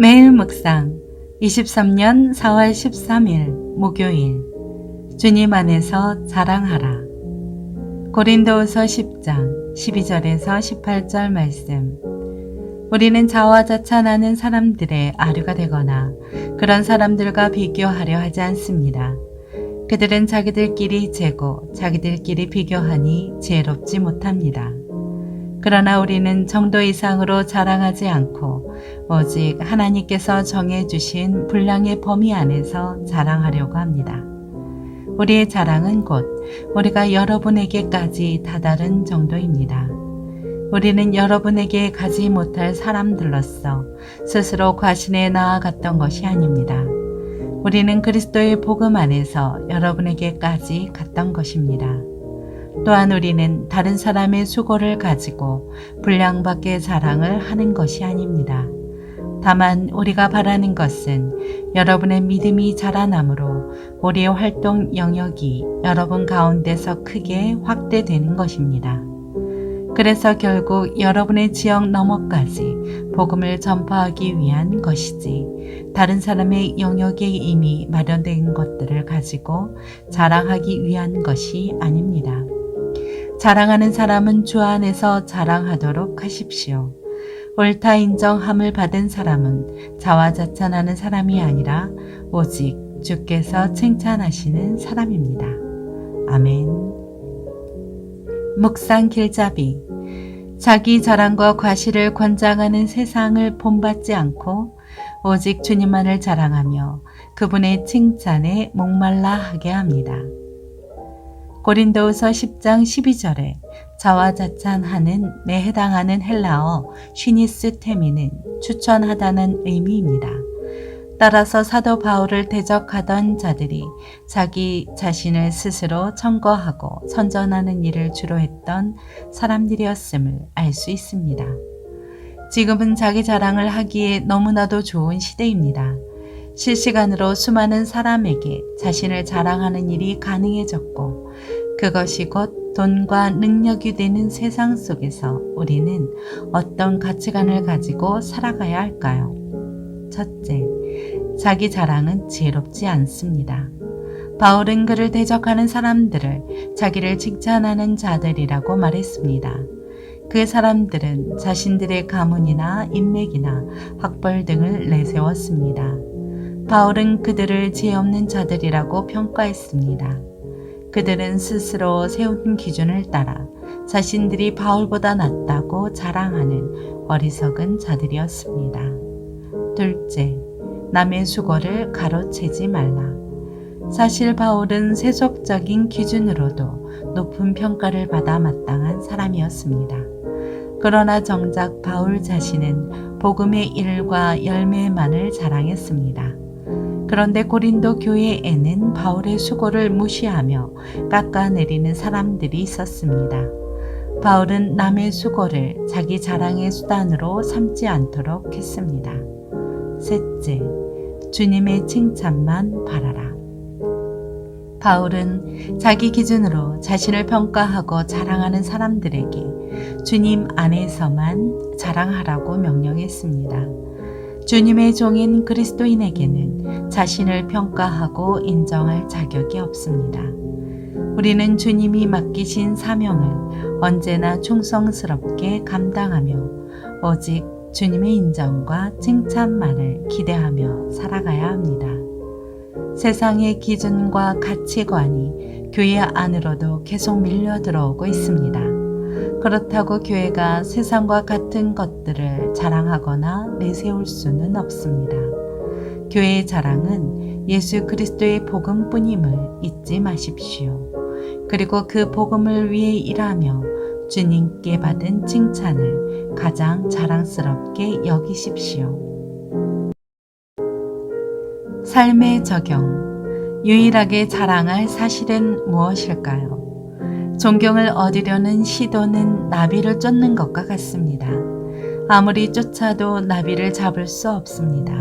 매일 묵상 23년 4월 13일 목요일 주님 안에서 자랑하라. 고린도후서 10장 12절에서 18절 말씀. 우리는 자화자찬하는 사람들의 아류가 되거나 그런 사람들과 비교하려 하지 않습니다. 그들은 자기들끼리 재고 자기들끼리 비교하니 지혜롭지 못합니다. 그러나 우리는 정도 이상으로 자랑하지 않고 오직 하나님께서 정해주신 분량의 범위 안에서 자랑하려고 합니다. 우리의 자랑은 곧 우리가 여러분에게까지 다다른 정도입니다. 우리는 여러분에게 가지 못할 사람들로서 스스로 과신에 나아갔던 것이 아닙니다. 우리는 그리스도의 복음 안에서 여러분에게까지 갔던 것입니다. 또한 우리는 다른 사람의 수고를 가지고 분량 밖의 자랑을 하는 것이 아닙니다. 다만 우리가 바라는 것은 여러분의 믿음이 자라남으로 우리의 활동 영역이 여러분 가운데서 크게 확대되는 것입니다. 그래서 결국 여러분의 지역 너머까지 복음을 전파하기 위한 것이지 다른 사람의 영역에 이미 마련된 것들을 가지고 자랑하기 위한 것이 아닙니다. 자랑하는 사람은 주 안에서 자랑하도록 하십시오. 옳다 인정함을 받은 사람은 자화자찬하는 사람이 아니라 오직 주께서 칭찬하시는 사람입니다. 아멘. 묵상 길잡이. 자기 자랑과 과시를 권장하는 세상을 본받지 않고 오직 주님만을 자랑하며 그분의 칭찬에 목말라 하게 합니다. 고린도후서 10장 12절에 자화자찬하는 에 해당하는 헬라어 쉬니스테미는 추천하다는 의미입니다. 따라서 사도 바울을 대적하던 자들이 자기 자신을 스스로 청거하고 선전하는 일을 주로 했던 사람들이었음을 알 수 있습니다. 지금은 자기 자랑을 하기에 너무나도 좋은 시대입니다. 실시간으로 수많은 사람에게 자신을 자랑하는 일이 가능해졌고 그것이 곧 돈과 능력이 되는 세상 속에서 우리는 어떤 가치관을 가지고 살아가야 할까요? 첫째, 자기 자랑은 지혜롭지 않습니다. 바울은 그를 대적하는 사람들을 자기를 칭찬하는 자들이라고 말했습니다. 그 사람들은 자신들의 가문이나 인맥이나 학벌 등을 내세웠습니다. 바울은 그들을 지혜 없는 자들이라고 평가했습니다. 그들은 스스로 세운 기준을 따라 자신들이 바울보다 낫다고 자랑하는 어리석은 자들이었습니다. 둘째, 남의 수고를 가로채지 말라. 사실 바울은 세속적인 기준으로도 높은 평가를 받아 마땅한 사람이었습니다. 그러나 정작 바울 자신은 복음의 일과 열매만을 자랑했습니다. 그런데 고린도 교회에는 바울의 수고를 무시하며 깎아내리는 사람들이 있었습니다. 바울은 남의 수고를 자기 자랑의 수단으로 삼지 않도록 했습니다. 셋째, 주님의 칭찬만 바라라. 바울은 자기 기준으로 자신을 평가하고 자랑하는 사람들에게 주님 안에서만 자랑하라고 명령했습니다. 주님의 종인 그리스도인에게는 자신을 평가하고 인정할 자격이 없습니다. 우리는 주님이 맡기신 사명을 언제나 충성스럽게 감당하며 오직 주님의 인정과 칭찬만을 기대하며 살아가야 합니다. 세상의 기준과 가치관이 교회 안으로도 계속 밀려 들어오고 있습니다. 그렇다고 교회가 세상과 같은 것들을 자랑하거나 내세울 수는 없습니다. 교회의 자랑은 예수 그리스도의 복음뿐임을 잊지 마십시오. 그리고 그 복음을 위해 일하며 주님께 받은 칭찬을 가장 자랑스럽게 여기십시오. 삶의 적용. 유일하게 자랑할 사실은 무엇일까요? 존경을 얻으려는 시도는 나비를 쫓는 것과 같습니다. 아무리 쫓아도 나비를 잡을 수 없습니다.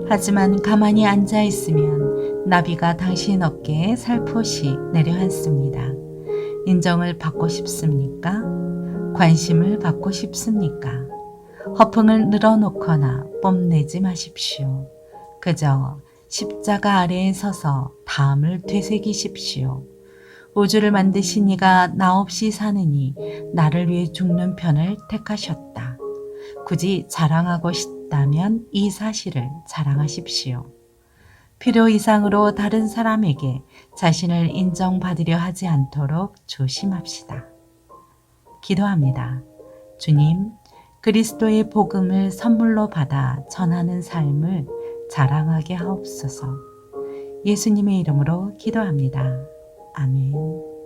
하지만 가만히 앉아 있으면 나비가 당신 어깨에 살포시 내려앉습니다. 인정을 받고 싶습니까? 관심을 받고 싶습니까? 허풍을 늘어놓거나 뽐내지 마십시오. 그저 십자가 아래에 서서 다음을 되새기십시오. 우주를 만드신 이가 나 없이 사느니 나를 위해 죽는 편을 택하셨다. 굳이 자랑하고 싶다면 이 사실을 자랑하십시오. 필요 이상으로 다른 사람에게 자신을 인정받으려 하지 않도록 조심합시다. 기도합니다. 주님, 그리스도의 복음을 선물로 받아 전하는 삶을 자랑하게 하옵소서. 예수님의 이름으로 기도합니다. 아멘.